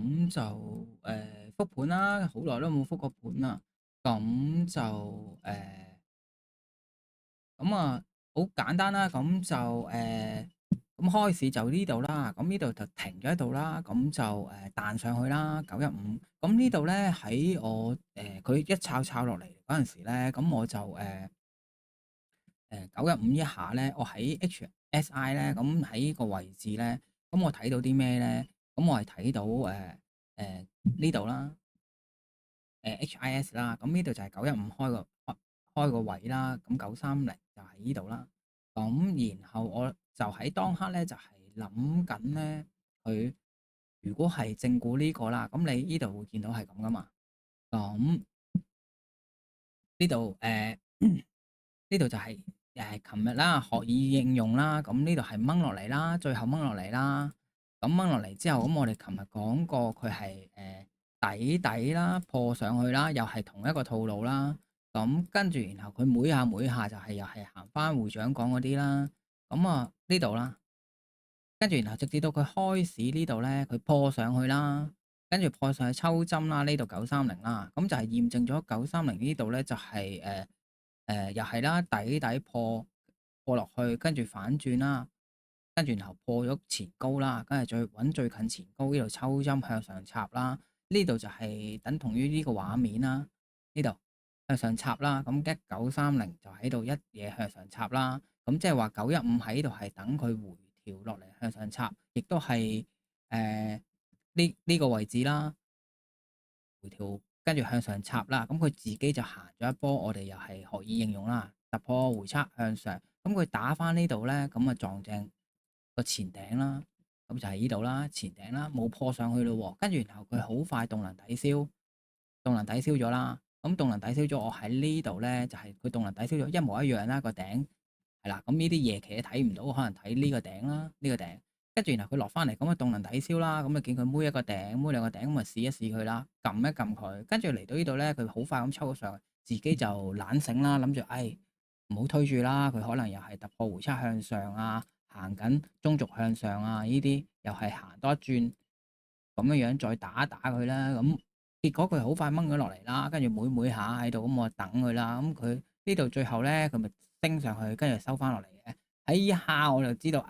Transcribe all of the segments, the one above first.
咁就復盤啦，好耐都冇復過盤啦。咁就咁啊，好簡單啦。咁開市就呢度啦，咁呢度就停咗喺度啦。咁就彈上去啦，915。咁呢度咧喺我佢一炒落嚟嗰陣時咧，咁我就915一下咧，我喺 HSI 咧，咁喺呢個位置咧，咁我睇到啲咩咧？咁我係睇到呢度啦。HIS 啦，咁呢度就係915開個位啦，咁930就喺呢度啦。咁然後我就喺當刻咧就係諗緊咧，佢如果係正股呢個啦，咁你呢度會見到係咁噶嘛？咁呢度呢度就係琴日啦，學以應用啦，咁呢度係掹落嚟啦，最後掹落嚟啦。咁掹落嚟之後，咁我哋琴日講過佢係底啦，破上去啦，又係同一個套路啦。咁跟住，然後佢每下就係又係行翻會長講嗰啲啦。咁啊呢度啦，跟住然後直至到佢開市呢度咧，佢破上去啦，跟住破上去抽針啦，呢度930啦，咁就係驗證咗930呢度咧就係又係啦，底破落去，跟住反轉啦，跟住然後破咗前高啦，跟住再揾最近前高呢度抽針向上插啦，呢度就係等同於呢個畫面啦，呢度向上插啦，咁1930就喺度一嘢向上插啦，咁即係話915喺度係等佢回調落嚟向上插，亦都係呢個位置啦。回調跟住向上插啦，咁佢自己就行咗一波，我哋又係學以應用啦，突破回測向上，咁佢打翻呢度咧，咁啊撞正個前頂啦，咁就係呢度啦，前頂啦，冇破上去咯喎，跟住然後佢好快動能抵消，動能抵消咗啦，咁動能抵消咗，我喺呢度咧就係佢動能抵消咗一模一樣啦，個頂係啦，咁呢啲夜期都睇唔到，可能睇呢個頂啦，呢個頂。跟住然後佢落翻嚟，咁啊動能抵消啦，咁啊見佢孭一個頂，孭兩個頂，咁啊試一試佢啦，撳一撳佢，跟住嚟到呢度咧，佢好快咁抽咗上去，自己就懶醒啦，諗住唔好推住啦，佢可能又係突破回測向上啊，行緊中軸向上啊，呢啲又係行多一轉咁樣樣，再打一打佢啦，咁結果佢好快掹咗落嚟啦，跟住每下喺度，咁我等佢啦，咁佢呢度最後咧，佢咪升上去，跟住收翻落嚟嘅。喺呢下我就知道，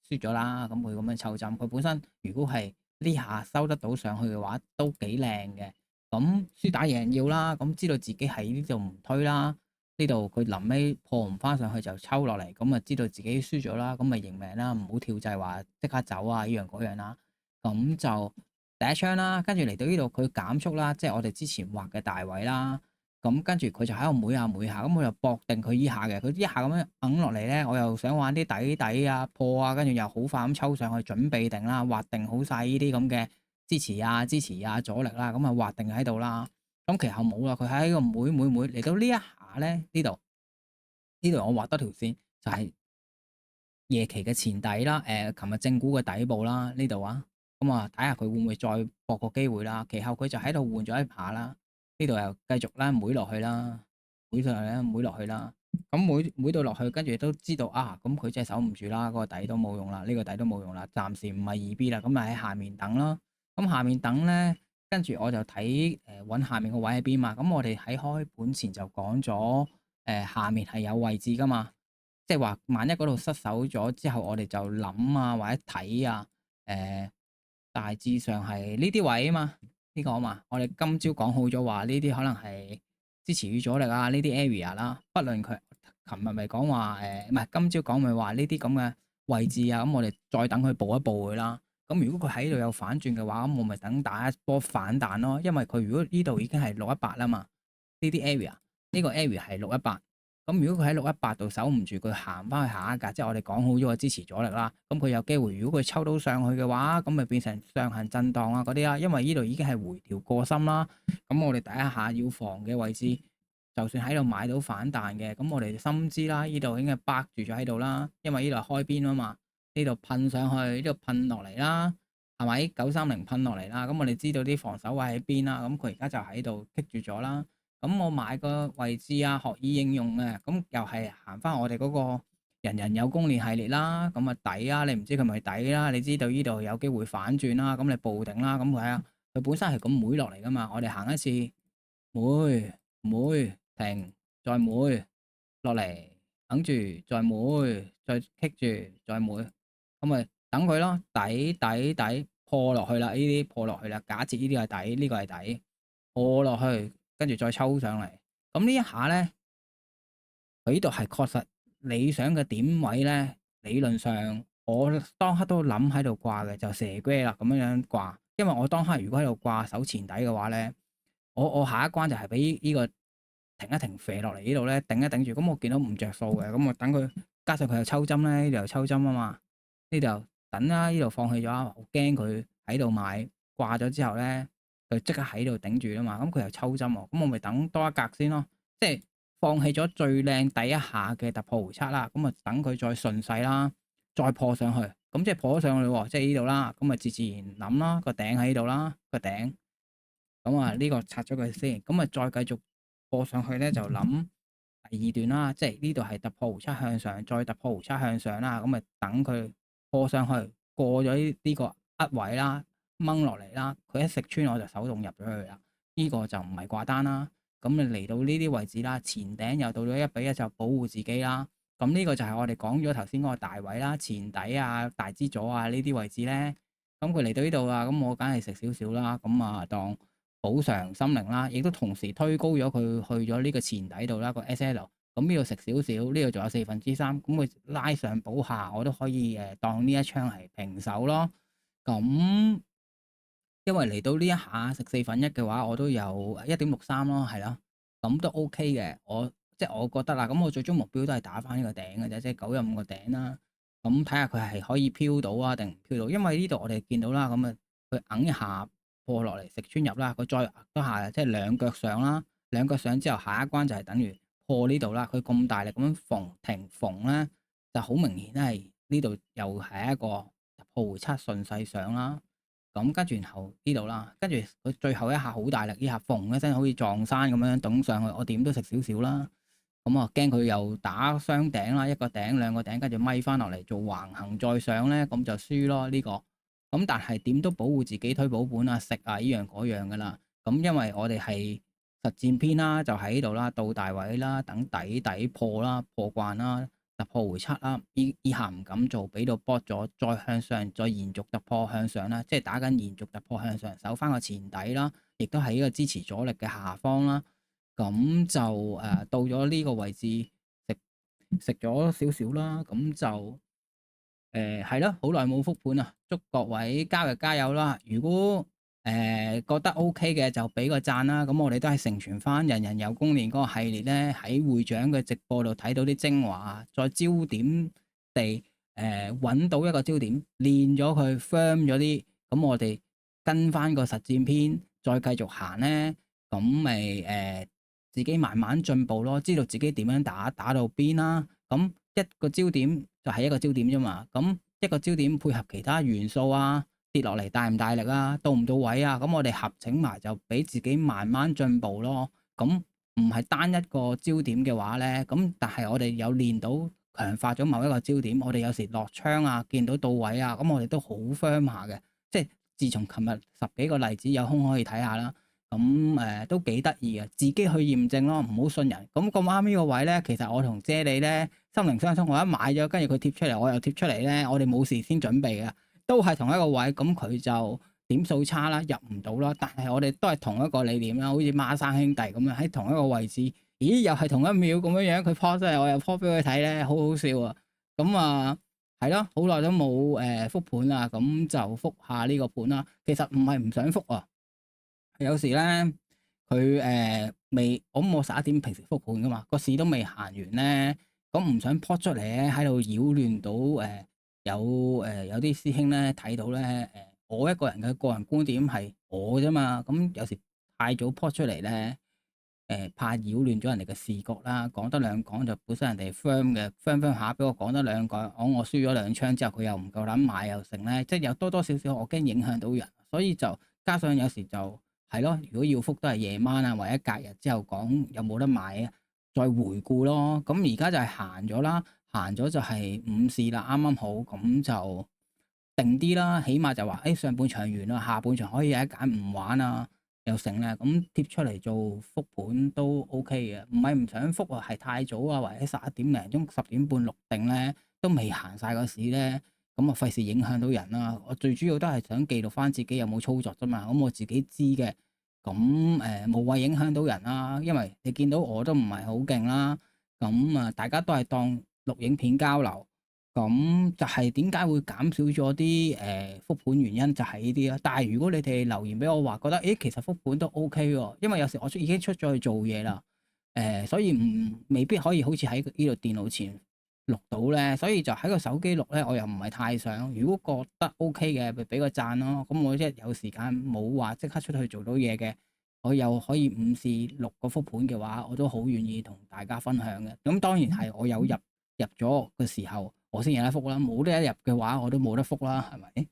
輸咗啦。咁佢咁樣抽針，佢本身如果係呢下收得到上去嘅話，都幾靚嘅。咁輸打贏要啦，咁知道自己喺呢度唔推啦。呢度佢臨尾破唔翻上去就抽落嚟，咁啊知道自己輸咗啦，咁咪認命啦，唔好跳掣話即刻走啊，呢樣嗰樣啦。咁就第一槍啦，跟住嚟到呢度佢減速啦，即係我哋之前畫嘅大位啦。咁跟住佢就喺度每下，咁我就搏定佢依下嘅，佢一下咁樣揞落嚟咧，我又想玩啲底啊破啊，跟住又好快咁抽上去，準備定啦，畫定好晒呢啲咁嘅支持啊阻力啦，咁啊畫定喺度啦。咁其後冇啦，佢喺個每嚟到呢一下咧，呢度我畫多條線，就係夜期嘅前底啦，琴日正股嘅底部啦，呢度啊，咁啊睇下佢會唔會再搏個機會啦。其後佢就喺度換咗一下啦，呢度又繼續啦，妹落去啦，妹上嚟啦，妹落去啦。咁妹到落去，跟住都知道啊，咁佢真係守唔住啦，個底都冇用啦，呢個底都冇用啦，暫時唔係2B 啦，咁咪喺下面等咯。咁下面等咧，跟住我就睇揾下面個位喺邊嘛。咁我哋喺開盤前就講咗，下面係有位置噶嘛。即係話，萬一嗰度失守咗之後，我哋就諗啊，或者睇啊，大致上係呢啲位啊嘛，呢個啊嘛，我哋今朝講好咗話，呢啲可能係支持與阻力啊，呢啲 area 啦，不論佢琴日咪講話唔係今朝講咪話呢啲咁嘅位置啊，咁我哋再等佢報一報佢啦。咁如果佢喺度有反轉嘅話，咁我咪等打一波反彈咯。因為佢如果呢度已經係618啦嘛，呢啲 area 呢個 area 係618。咁如果佢喺618度守唔住，佢行翻去下一格，即係我哋講好咗個支持阻力啦。咁佢有機會，如果佢抽到上去嘅話，咁咪變成上行震盪啊嗰啲啦。因為呢度已經係回調過深啦。咁我哋第一下要防嘅位置，就算喺度買到反彈嘅，咁我哋深知啦，呢度已經係包住咗喺度啦。因為呢度係開邊啊嘛，呢度噴上去，呢度噴落嚟啦，係咪？930噴落嚟啦，咁我哋知道啲防守位喺邊啦。咁佢而家就喺度棘住咗啦。咁我買個位置啊，學以應用嘅，咁又係行翻我哋嗰個人人有功練系列啦。咁啊底啊，你唔知佢咪底啦，你知道呢度有機會反轉啦，咁你報定啦。咁佢啊佢本身係咁每落嚟噶嘛。我哋行一次，每停，再每落嚟，等住，再每，再棘住，再每，咁咪等佢咯，底破落去啦，呢啲破落去啦。假設呢啲係底，呢個係底，破落去，跟住再抽上嚟。咁呢一下咧，佢呢度係確實理想嘅點位咧。理論上，我當刻都諗喺度掛嘅，就蛇龜啦咁樣掛。因為我當刻如果喺度掛手前底嘅話咧，我下一關就係俾呢個停一停射落嚟呢度咧，頂一頂住。咁我見到唔着數嘅，咁我等佢，加上佢又抽針咧，呢度又抽針啊嘛，呢度又等啦，呢度放棄咗啊，我驚佢喺度買掛咗之後咧，佢即刻喺度頂住啊嘛，咁佢又抽針喎，咁我咪等多一格先咯，即係放棄咗最靚第一下嘅突破回測啦，咁啊等佢再順勢啦，再破上去，咁即係破咗上去喎，即係呢度啦，咁啊自然諗啦，個頂喺呢度啦，個頂。咁啊，呢個拆咗佢先，咁啊再繼續破上去咧，就諗第二段啦，即係呢度係突破回測向上，再突破回測向上啦，咁啊等佢破上去，過咗呢個位啦，掹落嚟啦，佢一食穿我就手動入咗去啦，呢個就唔係掛單啦。咁啊嚟到呢啲位置啦，前頂又到咗1:1就保護自己啦。咁呢個就係我哋講咗頭先嗰個大位啦，前底啊、大支左啊呢啲位置咧，咁佢嚟到呢度啊，咁我梗係食少少啦，咁啊當補償心靈啦，亦都同時推高咗佢去咗呢個前底度啦，個 SL。咁呢度食少少，呢度仲有3/4，咁佢拉上補下，我都可以當呢一槍係平手咯。咁因為嚟到呢一下食1/4嘅話，我都有1.63咯，係咯，咁都 OK 嘅。即係我覺得啦，咁我最終目標都係打翻呢個頂嘅啫，即係915個頂啦。咁睇下佢係可以飄到啊，定唔飄到？因為呢度我哋見到啦，咁啊佢揞一下破落嚟食穿入啦，佢再揞多下，即係兩腳上啦，兩腳上之後下一關就係等於破呢度啦。佢咁大力咁樣縫咧，就好明顯係呢度又係一個突破回測順勢上啦。咁跟住然後呢度啦，跟住佢最後一下好大力，呢下縫一聲好似撞山咁樣頂上去，我點都食少少啦。咁啊驚佢又打雙頂啦，一個頂兩個頂，跟住咪翻落嚟做橫行再上咧，咁就輸咯呢個。咁但係點都保護自己推保本啊，食啊依樣嗰樣噶啦。咁因為我哋係實戰篇啦，就喺呢度啦，到大位啦，等底破啦，破慣啦。突破回測啦，以下唔敢做，俾到波咗，再向上，再延續突破向上啦，即係打緊延續突破向上，守翻個前底啦，亦都喺呢個支持阻力嘅下方啦。咁就到咗呢個位置食咗少少啦，咁就係咯，好耐冇復盤啊！祝各位交易加油啦！如果覺得 OK 嘅就俾個讚啦。咁我哋都係承傳翻人人有功練嗰個系列咧，喺會長嘅直播度睇到啲精華，再焦點地揾到一個焦點，練咗佢 firm 咗啲，咁我哋跟翻個實戰篇，再繼續行咧，咁咪自己慢慢進步咯，知道自己點樣打到邊啦。咁一個焦點就係一個焦點啫嘛，咁一個焦點配合其他元素啊，跌落嚟大唔大力啊，到唔到位啊，咁我哋合整埋就俾自己慢慢進步咯。咁唔係單一個焦點嘅話咧，咁但係我哋有練到強化咗某一個焦點，我哋有時落槍啊，見到位啊，咁我哋都好 firm 下嘅。即係自從琴日10幾個例子有空可以睇下啦。咁都幾得意嘅，自己去驗證咯，唔好信人。咁啱呢個位咧，其實我同姐你咧心靈相通，我一買咗，跟住佢貼出嚟，我又貼出嚟咧，我哋冇事先準備嘅，都係同一個位。咁佢就點數差啦，入唔到啦。但係我哋都係同一個理念啦，好似孖生兄弟咁樣喺同一個位置。咦，又係同一秒咁樣樣，佢 po 出嚟，我又 po 俾佢睇咧，好好笑啊！咁啊，係咯，好耐都冇復盤啦，咁就復下呢個盤啦。其實唔係唔想復啊。有時咧，佢未，我11點平時復盤噶嘛，個市都未行完咧，咁唔想 po 出嚟咧，喺度擾亂到有啲師兄咧睇到咧，我一個人嘅個人觀點係我啫嘛，咁有時太早 po 出嚟咧，怕擾亂咗人哋嘅視覺啦，講得兩講就本身人哋 firm 下，俾我講得兩句，我輸咗兩槍之後，佢又唔夠膽買又成咧，即係有多多少少我驚影響到人，所以就加上有時就。係咯，如果要復都係夜晚啊，或者隔日之後講有冇得買啊，再回顧咯。咁而家就係行咗啦，行咗就係午市啦，啱啱好咁就定啲啦，起碼就話誒上半場完啦，下半場可以有一揀唔玩啊，又成咧，咁貼出嚟做復盤都 OK 嘅，唔係唔想復啊，係太早啊，或者11點零鐘、10點半錄定咧，都未行晒個市咧，咁啊費事影響到人啦。我最主要都係想記錄翻自己有冇操作啫嘛，咁我自己知嘅，咁無謂影響到人啦，因為你見到我都唔係好勁啦，咁啊大家都係當錄影片交流。咁就係點解會減少咗啲復盤原因就係呢啲啦。但係如果你哋留言俾我話覺得，其實復盤都 OK 喎，因為有時我已經出咗去做嘢啦，所以未必可以好似喺呢度電腦前錄到咧，所以就喺個手機錄咧，我又唔係太想。如果覺得 OK 嘅，咪俾個讚咯。咁我一有時間冇話即刻出去做到嘢嘅，我又可以午市錄個復盤嘅話，我都好願意同大家分享嘅。咁當然係我有入咗嘅時候，我先有得復啦。冇得一入嘅話，我都冇得復啦，係咪？